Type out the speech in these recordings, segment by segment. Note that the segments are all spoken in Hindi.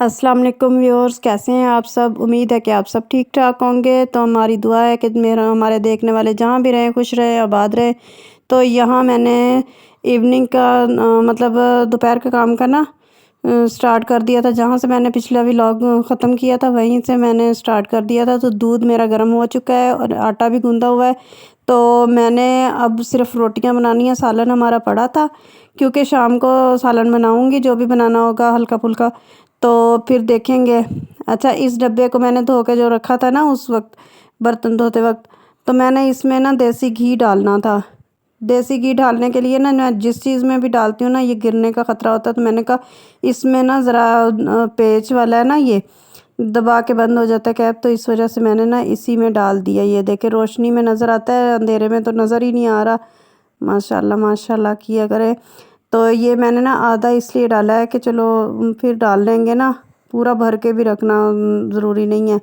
अस्सलाम वालेकुम व्यूअर्स, कैसे हैं आप सब। उम्मीद है कि आप सब ठीक ठाक होंगे। तो हमारी दुआ है कि मेरा हमारे देखने वाले जहाँ भी रहें खुश रहें आबाद रहें। तो यहाँ मैंने इवनिंग का मतलब दोपहर का काम करना स्टार्ट कर दिया था। जहाँ से मैंने पिछला व्लॉग ख़त्म किया था वहीं से मैंने स्टार्ट कर दिया था। तो दूध मेरा गर्म हो चुका है और आटा भी गूंदा हुआ है। तो मैंने अब सिर्फ रोटियां बनानी है। सालन हमारा पड़ा था क्योंकि शाम को सालन बनाऊंगी, जो भी बनाना होगा हल्का फुल्का। तो फिर देखेंगे। अच्छा, इस डब्बे को मैंने धो के जो रखा था ना उस वक्त, बर्तन धोते वक्त, तो मैंने इसमें ना देसी घी डालना था। देसी घी डालने के लिए ना मैं जिस चीज़ में भी डालती हूँ ना ये गिरने का ख़तरा होता है। तो मैंने कहा इसमें ना ज़रा पेच वाला है ना, ये दबा के बंद हो जाता है कैप, तो इस वजह से मैंने ना इसी में डाल दिया। ये देखे रोशनी में नज़र आता है, अंधेरे में तो नज़र ही नहीं आ रहा। माशाल्लाह माशाल्लाह किया करे। तो ये मैंने ना आधा इसलिए डाला है कि चलो फिर डाल लेंगे ना, पूरा भर के भी रखना ज़रूरी नहीं है।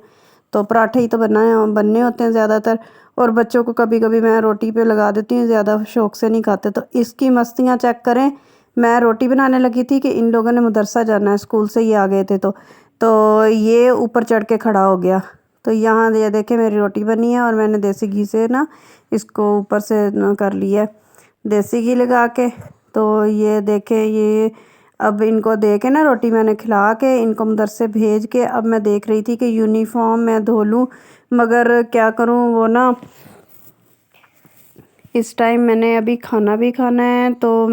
तो पराठे ही तो बनने होते हैं ज़्यादातर। और बच्चों को कभी कभी मैं रोटी पे लगा देती हूँ, ज़्यादा शौक से नहीं खाते। तो इसकी मस्तियाँ चेक करें। मैं रोटी बनाने लगी थी कि इन लोगों ने मदरसा जाना है, स्कूल से ही आ गए थे। तो ये ऊपर चढ़ के खड़ा हो गया। तो यहाँ ये देखें मेरी रोटी बनी है और मैंने देसी घी से ना इसको ऊपर से कर लिया है, देसी घी लगा के। तो ये देखें, ये अब इनको दे के ना रोटी मैंने खिला के इनको मदरसे भेज के अब मैं देख रही थी कि यूनिफॉर्म मैं धो लूँ, मगर क्या करूँ वो ना इस टाइम मैंने अभी खाना भी खाना है। तो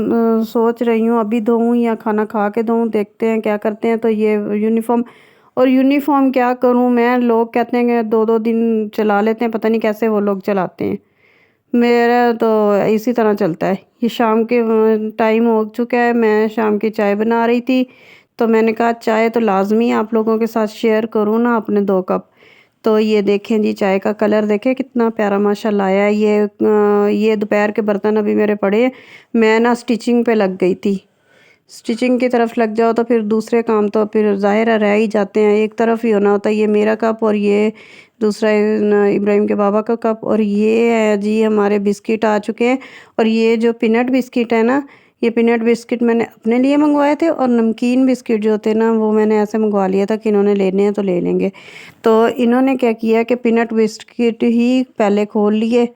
सोच रही हूँ अभी धोऊँ या खाना खा के धोऊँ, देखते हैं क्या करते हैं। तो ये यूनिफॉर्म क्या करूँ मैं, लोग कहते हैं कि 2-2 दिन चला लेते हैं, पता नहीं कैसे वो लोग चलाते हैं। मेरा तो इसी तरह चलता है। ये शाम के टाइम हो चुका है, मैं शाम की चाय बना रही थी। तो मैंने कहा चाय तो लाजमी आप लोगों के साथ शेयर करूँ ना, अपने 2 कप। तो ये देखें जी, चाय का कलर देखें कितना प्यारा माशाल्लाह आया है। ये दोपहर के बर्तन अभी मेरे पड़े हैं। मैं ना स्टिचिंग पे लग गई थी। स्टिचिंग की तरफ लग जाओ तो फिर दूसरे काम तो फिर ज़ाहिर है रह ही जाते हैं, एक तरफ ही होना होता है। ये मेरा कप और ये दूसरा इब्राहिम के बाबा का कप, और ये है जी हमारे बिस्किट आ चुके हैं। और ये जो पीनट बिस्किट है ना, ये पीनट बिस्किट मैंने अपने लिए मंगवाए थे, और नमकीन बिस्किट जो थे ना वो मैंने ऐसे मंगवा लिया था कि इन्होंने लेने हैं तो ले लेंगे। तो इन्होंने क्या किया कि पीनट बिस्किट ही पहले खोल लिए।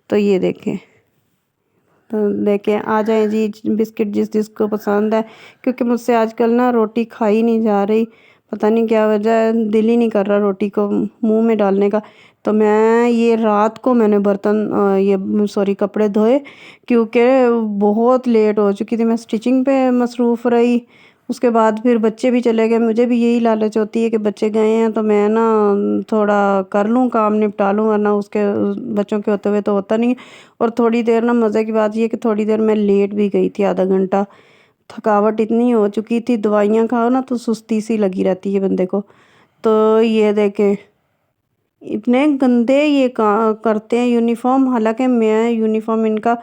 तो ये देखें, तो लेके आ जाएं जी बिस्किट जिस जिसको पसंद है, क्योंकि मुझसे आजकल ना रोटी खाई नहीं जा रही। पता नहीं क्या वजह है, दिल ही नहीं कर रहा रोटी को मुंह में डालने का। तो मैं ये रात को मैंने बर्तन ये सॉरी कपड़े धोए, क्योंकि बहुत लेट हो चुकी थी। मैं स्टिचिंग पे मसरूफ़ रही। उसके बाद फिर बच्चे भी चले गए। मुझे भी यही लालच होती है कि बच्चे गए हैं तो मैं ना थोड़ा कर लूँ, काम निपटा लूँ, वरना उसके बच्चों के होते हुए तो होता नहीं है। और थोड़ी देर ना मज़े की बात ये कि थोड़ी देर मैं लेट भी गई थी, आधा घंटा। थकावट इतनी हो चुकी थी, दवाइयाँ खाओ ना तो सुस्ती सी लगी रहती है बंदे को। तो ये देखें, इतने गंदे ये करते हैं यूनिफॉर्म। हालांकि मैं यूनिफॉर्म इनका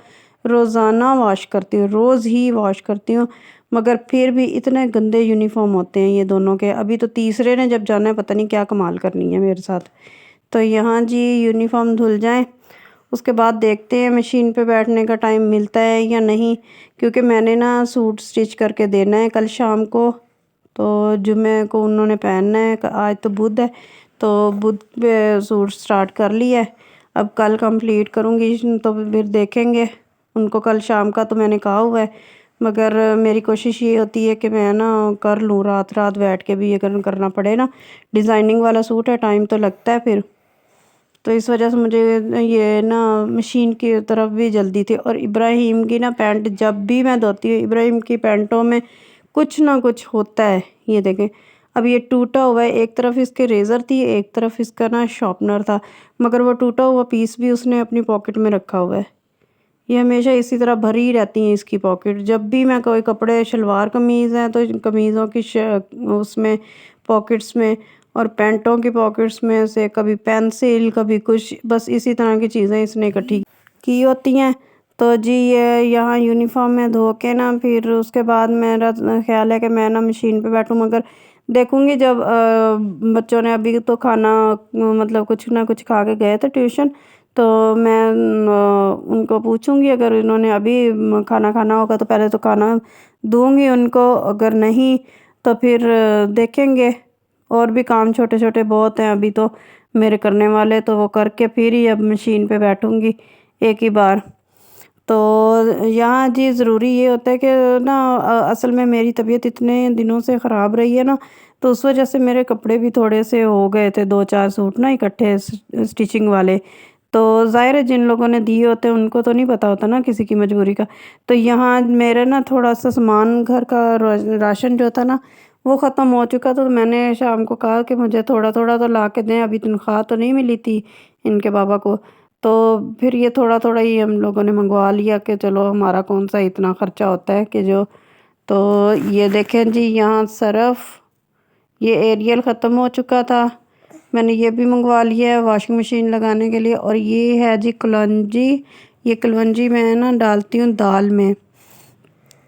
रोज़ाना वॉश करती हूँ, रोज़ ही वॉश करती हूँ, मगर फिर भी इतने गंदे यूनिफॉर्म होते हैं ये दोनों के। अभी तो तीसरे ने जब जाना है पता नहीं क्या कमाल करनी है मेरे साथ। तो यहाँ जी यूनिफॉर्म धुल जाएं, उसके बाद देखते हैं मशीन पे बैठने का टाइम मिलता है या नहीं, क्योंकि मैंने ना सूट स्टिच करके देना है कल शाम को। तो जुमे को उन्होंने पहनना है, आज तो बुध है। तो बुध पे सूट स्टार्ट कर लिया है, अब कल कंप्लीट करूँगी। तो फिर देखेंगे उनको कल शाम का तो मैंने कहा हुआ है, मगर मेरी कोशिश ये होती है कि मैं ना कर लूँ, रात रात बैठ के भी अगर करना पड़े ना। डिज़ाइनिंग वाला सूट है, टाइम तो लगता है फिर। तो इस वजह से मुझे ये ना मशीन की तरफ भी जल्दी थी। और इब्राहिम की ना पैंट जब भी मैं धोती हूँ, इब्राहिम की पैंटों में कुछ ना कुछ होता है। ये देखें, अब ये टूटा हुआ है, एक तरफ इसके रेज़र थी, एक तरफ इसका ना शॉर्पनर था, मगर वो टूटा हुआ पीस भी उसने अपनी पॉकेट में रखा हुआ है। ये हमेशा इसी तरह भरी रहती हैं इसकी पॉकेट। जब भी मैं कोई कपड़े, शलवार कमीज़ है तो कमीज़ों की उसमें पॉकेट्स में, और पैंटों की पॉकेट्स में से कभी पेंसिल कभी कुछ, बस इसी तरह की चीज़ें इसने इकट्ठी की होती हैं। तो जी ये यहाँ यूनिफॉर्म में धो के ना फिर उसके बाद मेरा ख्याल है कि मैं ना मशीन पे बैठूँ, मगर देखूँगी जब बच्चों ने अभी तो खाना मतलब कुछ ना कुछ खा के गए थे ट्यूशन। तो मैं उनको पूछूंगी, अगर इन्होंने अभी खाना खाना होगा तो पहले तो खाना दूंगी उनको, अगर नहीं तो फिर देखेंगे। और भी काम छोटे छोटे बहुत हैं अभी तो मेरे करने वाले, तो वो करके फिर ही अब मशीन पे बैठूंगी एक ही बार। तो यहाँ जी ज़रूरी ये होता है कि ना असल में मेरी तबीयत इतने दिनों से ख़राब रही है ना, तो उस वजह से मेरे कपड़े भी थोड़े से हो गए थे, 2-4 सूट ना इकट्ठे स्टिचिंग वाले। तो ज़ाहिर है जिन लोगों ने दिए होते हैं उनको तो नहीं पता होता ना किसी की मजबूरी का। तो यहाँ मेरे ना थोड़ा सा सामान घर का राशन जो था ना वो ख़त्म हो चुका था, तो मैंने शाम को कहा कि मुझे थोड़ा थोड़ा तो ला के दें, अभी तनख्वाह तो नहीं मिली थी इनके बाबा को। तो फिर ये थोड़ा-थोड़ा ही हम लोगों ने मँगवा लिया कि चलो हमारा कौन-सा इतना ख़र्चा होता है कि जो। तो ये देखें जी यहाँ सर्फ़, ये एरियल ख़त्म हो चुका था, मैंने ये भी मँगवा लिया है वॉशिंग मशीन लगाने के लिए। और ये है जी कलौंजी, ये कलौंजी मैं ना डालती हूँ दाल में,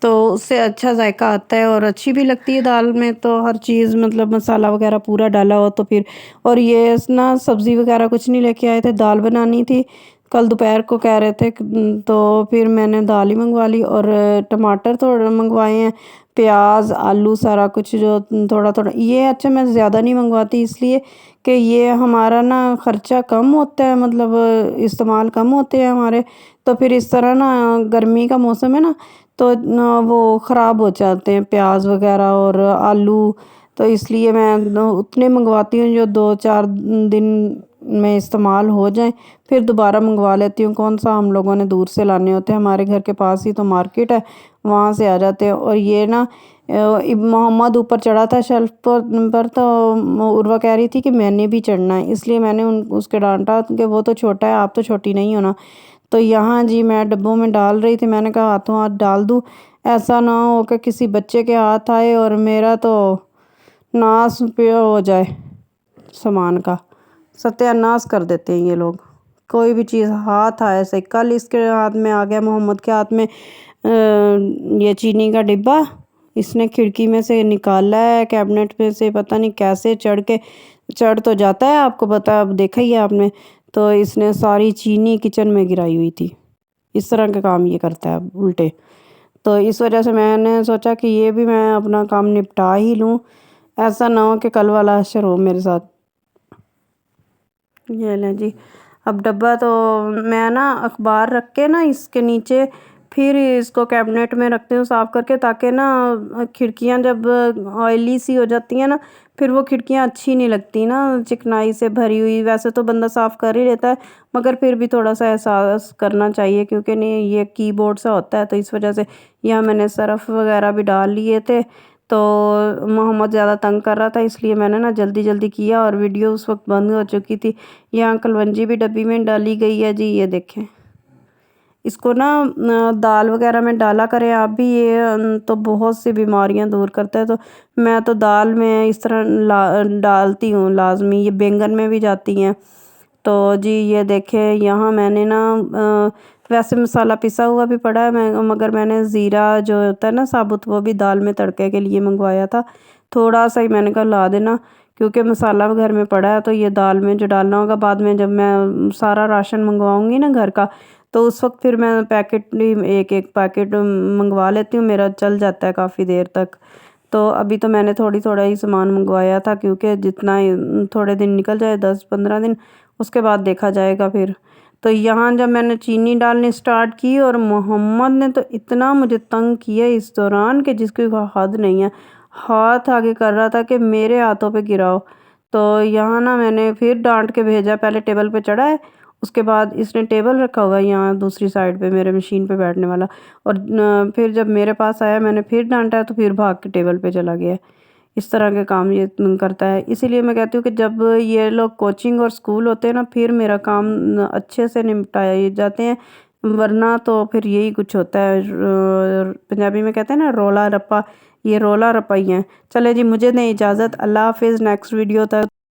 तो उससे अच्छा जायका आता है और अच्छी भी लगती है दाल में, तो हर चीज़ मतलब मसाला वगैरह पूरा डाला हो तो फिर। और ये ना सब्ज़ी वगैरह कुछ नहीं लेके आए थे, दाल बनानी थी, कल दोपहर को कह रहे थे तो फिर मैंने दाल ही मंगवा ली। और टमाटर थोड़े मंगवाए हैं, प्याज आलू सारा कुछ जो थोड़ा थोड़ा ये। अच्छा मैं ज़्यादा नहीं मंगवाती इसलिए कि ये हमारा ना ख़र्चा कम होता है, मतलब इस्तेमाल कम होते हैं हमारे। तो फिर इस तरह ना गर्मी का मौसम है ना, तो ना वो ख़राब हो जाते हैं प्याज वगैरह और आलू। तो इसलिए मैं उतने मंगवाती हूँ जो 2-4 दिन में इस्तेमाल हो जाएं, फिर दोबारा मंगवा लेती हूँ। कौन सा हम लोगों ने दूर से लाने होते हैं, हमारे घर के पास ही तो मार्केट है, वहाँ से आ जाते हैं। और ये ना मोहम्मद ऊपर चढ़ा था शेल्फ पर तो उर्वा कह रही थी कि मैंने भी चढ़ना है, इसलिए मैंने उन उसके डांटा कि वो तो छोटा है, आप तो छोटी नहीं हो ना। तो यहाँ जी मैं डब्बों में डाल रही थी, मैंने कहा हाथों हाथ डाल दूँ, ऐसा ना हो कि किसी बच्चे के हाथ आए और मेरा तो नाश पे हो जाए सामान का। सत्यानाश कर देते हैं ये लोग, कोई भी चीज़ हाथ आए से। कल इसके हाथ में आ गया, मोहम्मद के हाथ में ये चीनी का डिब्बा, इसने खिड़की में से निकाला है कैबिनेट में से, पता नहीं कैसे चढ़ के। चढ़ तो जाता है, आपको पता अब देखा ही है आपने। तो इसने सारी चीनी किचन में गिराई हुई थी, इस तरह के काम ये करता है उल्टे। तो इस वजह से मैंने सोचा कि ये भी मैं अपना काम निपटा ही लूँ, ऐसा ना हो कि कल वाला अशर हो मेरे साथ। ये लें जी, अब डब्बा तो मैं ना अखबार रख के ना इसके नीचे फिर इसको कैबिनेट में रखती हूँ साफ़ करके, ताकि ना खिड़कियाँ जब ऑयली सी हो जाती हैं ना, फिर वो खिड़कियाँ अच्छी नहीं लगती ना चिकनाई से भरी हुई। वैसे तो बंदा साफ़ कर ही लेता है, मगर फिर भी थोड़ा सा एहसास करना चाहिए, क्योंकि नहीं ये कीबोर्ड सा होता है, तो इस वजह से। यहाँ मैंने सरफ़ वगैरह भी डाल लिए थे, तो मोहम्मद ज़्यादा तंग कर रहा था, इसलिए मैंने ना जल्दी जल्दी किया और वीडियो उस वक्त बंद हो चुकी थी। यहाँ कलवंजी भी डब्बी में डाली गई है जी, ये देखें। इसको ना दाल वगैरह में डाला करें आप भी, ये तो बहुत सी बीमारियां दूर करता है। तो मैं तो दाल में इस तरह डालती हूँ लाजमी, ये बैंगन में भी जाती हैं। तो जी ये देखें यहाँ मैंने ना वैसे मसाला पिसा हुआ भी पड़ा है, मगर मैंने ज़ीरा जो होता है ना साबुत, वो भी दाल में तड़के के लिए मंगवाया था। थोड़ा सा ही मैंने कहा ला देना, क्योंकि मसाला घर में पड़ा है, तो ये दाल में जो डालना होगा बाद में जब मैं सारा राशन मंगवाऊंगी ना घर का, तो उस वक्त फिर मैं पैकेट एक एक पैकेट मंगवा लेती हूँ, मेरा चल जाता है काफ़ी देर तक। तो अभी तो मैंने थोड़ा ही सामान मंगवाया था, क्योंकि जितना थोड़े दिन निकल जाए, 10-15 दिन, उसके बाद देखा जाएगा फिर। तो यहाँ जब मैंने चीनी डालनी स्टार्ट की, और मोहम्मद ने तो इतना मुझे तंग किया इस दौरान कि जिसकी कोई हद नहीं है, हाथ आगे कर रहा था कि मेरे हाथों पे गिराओ। तो यहाँ ना मैंने फिर डांट के भेजा, पहले टेबल पे चढ़ा है, उसके बाद इसने टेबल रखा हुआ है यहाँ दूसरी साइड पे मेरे मशीन पे बैठने वाला, और फिर जब मेरे पास आया मैंने फिर डांटा है, तो फिर भाग के टेबल पे चला गया। इस तरह के काम ये करता है, इसीलिए मैं कहती हूँ कि जब ये लोग कोचिंग और स्कूल होते हैं ना, फिर मेरा काम अच्छे से निपटाए जाते हैं, वरना तो फिर यही कुछ होता है। पंजाबी में कहते हैं ना रोला रप्पा, ये रोला रप्पा ही है। चले जी मुझे दें इजाज़त, अल्लाह हाफिज़, नेक्स्ट वीडियो तक।